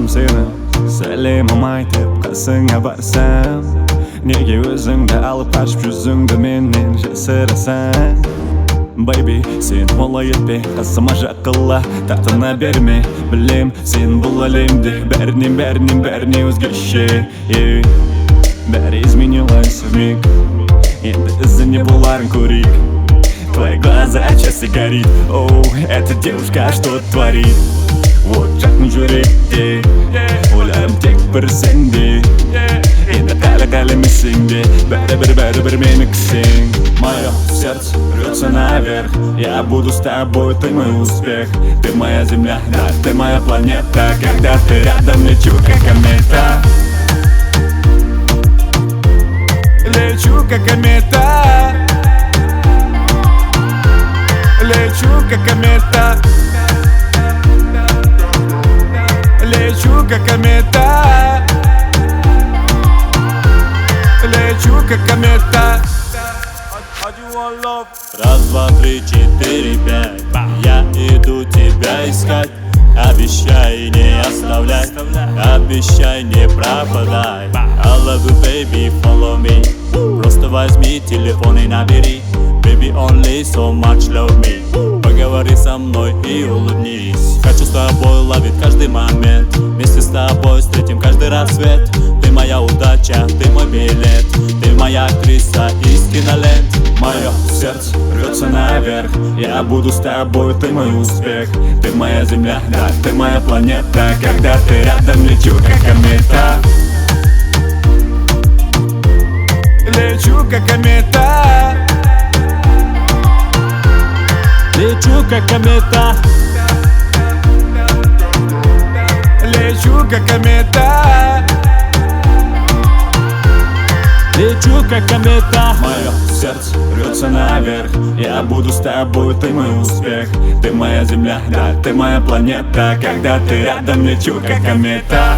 seni Selim aytib qasыңа барсам Неге өзіңді алып қашып жүзіңді менен жасырасың Baby, сен олай етпе, қасыма жақыла, тартына берме Білем, сен бұл әлемде бәрінен өзгеше Бәрі изменилось вмиг, енді ізіне боларын көрейік Твои глаза часто горит, оу, эта девушка что творит Вот жақын жүректе, ойларым тек бір сенде Енді қали де, бәрібір меніксің Мое сердце рвется наверх, я буду с тобой, ты мой успех Ты моя земля, да, ты моя планета Когда ты рядом, лечу как комета Лечу как комета Лечу как комета Лечу как комета Лечу как комета Раз, два, три, четыре, пять Я иду тебя искать Обещай не оставлять Обещай не пропадай I love you, baby, follow me Просто возьми телефон и набери Baby, only so much love me Поговори со мной и улыбнись Хочу с тобой ловить каждый момент Вместе с тобой встретим каждый рассвет Ты моя удача, ты мой билет Ты моя актриса из кинолент Мое сердце рвется наверх, я буду с тобой, ты мой успех Ты моя земля, да, ты моя планета Когда ты рядом, лечу как комета Лечу как комета Лечу как комета Лечу как комета Лечу как комета Мое сердце рвется наверх, я буду с тобой, ты мой успех Ты моя земля, да, ты моя планета Когда ты рядом, лечу как комета